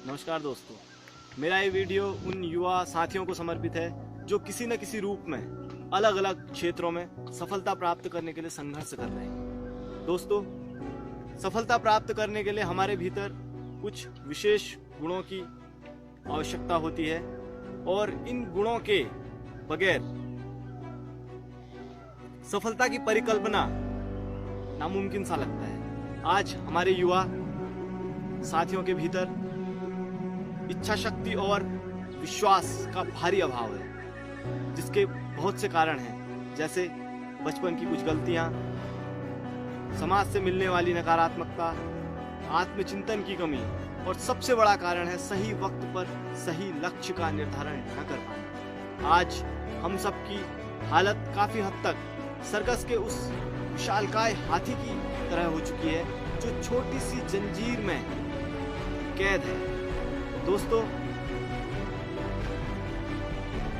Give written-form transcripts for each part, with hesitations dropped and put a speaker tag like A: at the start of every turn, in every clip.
A: नमस्कार दोस्तों, मेरा ये वीडियो उन युवा साथियों को समर्पित है जो किसी न किसी रूप में अलग अलग क्षेत्रों में सफलता प्राप्त करने के लिए संघर्ष कर रहे हैं। दोस्तों, सफलता प्राप्त करने के लिए हमारे भीतर कुछ विशेष गुणों की आवश्यकता होती है और इन गुणों के बगैर सफलता की परिकल्पना नामुमकिन सा लगता है। आज हमारे युवा साथियों के भीतर इच्छा शक्ति और विश्वास का भारी अभाव है, जिसके बहुत से कारण हैं, जैसे बचपन की कुछ गलतियां, समाज से मिलने वाली नकारात्मकता, आत्मचिंतन की कमी और सबसे बड़ा कारण है सही वक्त पर सही लक्ष्य का निर्धारण न कर पाना। आज हम सबकी हालत काफी हद तक सर्कस के उस विशालकाय हाथी की तरह हो चुकी है जो छोटी सी जंजीर में कैद है। दोस्तों,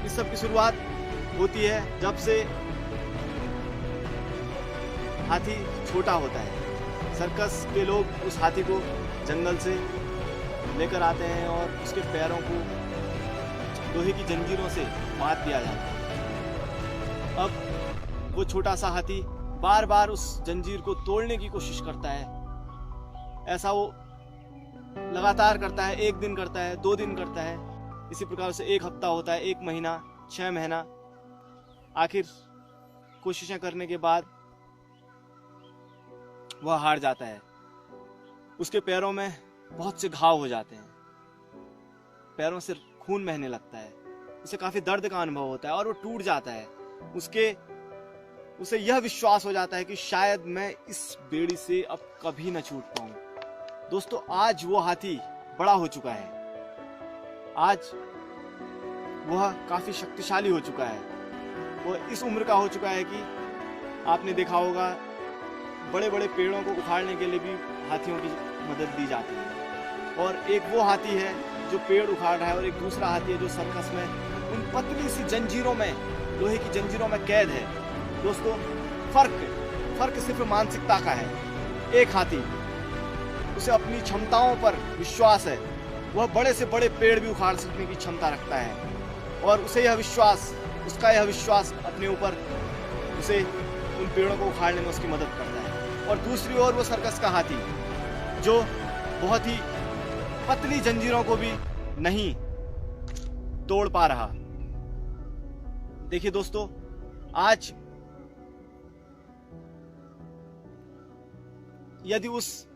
A: इस सब की शुरुआत होती है जब से हाथी छोटा होता है। सर्कस के लोग उस हाथी को जंगल से लेकर आते हैं और उसके पैरों को लोहे की जंजीरों से बांध दिया जाता है। अब वो छोटा सा हाथी बार बार उस जंजीर को तोड़ने की कोशिश करता है। ऐसा वो लगातार करता है, एक दिन करता है, 2 दिन करता है, इसी प्रकार से 1 हफ्ता होता है, 1 महीना, 6 महीना। आखिर कोशिशें करने के बाद वह हार जाता है। उसके पैरों में बहुत से घाव हो जाते हैं, पैरों से खून बहने लगता है, उसे काफी दर्द का अनुभव होता है और वो टूट जाता है। उसे यह विश्वास हो जाता है कि शायद मैं इस बेड़ी से अब कभी न छूट पाऊं। दोस्तों, आज वो हाथी बड़ा हो चुका है, आज वह काफी शक्तिशाली हो चुका है। वह इस उम्र का हो चुका है कि आपने देखा होगा बड़े बड़े पेड़ों को उखाड़ने के लिए भी हाथियों की मदद दी जाती है। और एक वो हाथी है जो पेड़ उखाड़ रहा है और एक दूसरा हाथी है जो सर्कस में उन पतली सी जंजीरों में, लोहे की जंजीरों में कैद है। दोस्तों, फर्क सिर्फ मानसिकता का है। एक हाथी, उसे अपनी क्षमताओं पर विश्वास है, वह बड़े से बड़े पेड़ भी उखाड़ सकने की क्षमता रखता है और उसका यह विश्वास अपने ऊपर उसे उन पेड़ों को उखाड़ने में उसकी मदद करता है। और दूसरी ओर वो सर्कस का हाथी जो बहुत ही पतली जंजीरों को भी नहीं तोड़ पा रहा। देखिए दोस्तों, आज यदि उस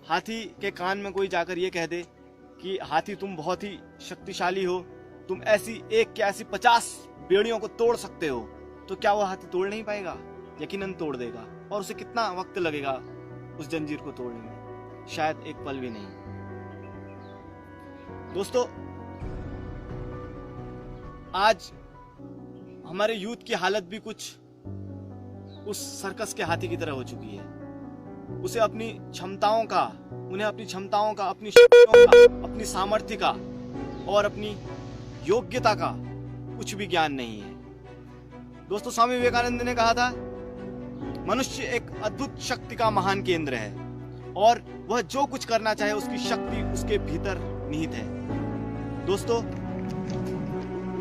A: हाथी के कान में कोई जाकर ये कह दे कि हाथी तुम बहुत ही शक्तिशाली हो, तुम ऐसी 50 बेड़ियों को तोड़ सकते हो, तो क्या वो हाथी तोड़ नहीं पाएगा? यकीनन तोड़ देगा। और उसे कितना वक्त लगेगा उस जंजीर को तोड़ने में? शायद 1 पल भी नहीं। दोस्तों, आज हमारे यूथ की हालत भी कुछ उस सर्कस के हाथी की तरह हो चुकी है। उन्हें अपनी क्षमताओं का, अपनी शक्तियों का, अपनी सामर्थ्य का और अपनी योग्यता का कुछ भी ज्ञान नहीं है। दोस्तों, स्वामी विवेकानंद ने कहा था, मनुष्य एक अद्भुत शक्ति का महान केंद्र है और वह जो कुछ करना चाहे उसकी शक्ति उसके भीतर निहित है। दोस्तों,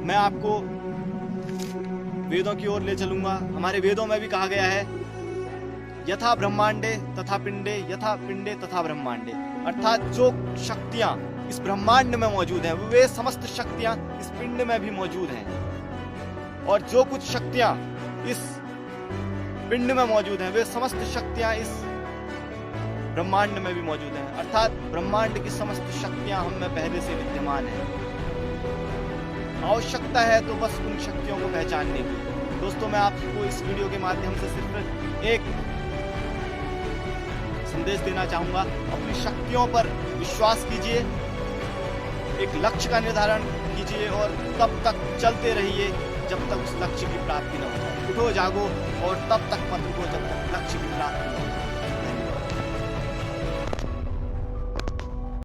A: मैं आपको वेदों की ओर ले चलूंगा। हमारे वेदों में भी कहा गया है, यथा ब्रह्मांडे तथा पिंडे, यथा पिंडे तथा ब्रह्मांडे। अर्थात जो शक्तियां इस ब्रह्मांड में मौजूद हैं, वे समस्त शक्तियां इस पिंड में भी मौजूद हैं। और जो कुछ शक्तियां इस पिंड में मौजूद हैं, वे समस्त शक्तियां इस ब्रह्मांड में भी मौजूद हैं। अर्थात ब्रह्मांड की समस्त शक्तियां हम में पहले से विद्यमान हैं। आवश्यकता है तो बस उन शक्तियों को पहचानने की। दोस्तों, मैं आपको इस वीडियो के माध्यम से सिर्फ एक संदेश देना चाहूंगा, अपनी शक्तियों पर विश्वास कीजिए, एक लक्ष्य का निर्धारण कीजिए और तब तक चलते रहिए जब तक उस लक्ष्य की प्राप्ति न हो जाए। उठो जागो और तब तक मत रुको जब तक लक्ष्य की प्राप्ति न हो।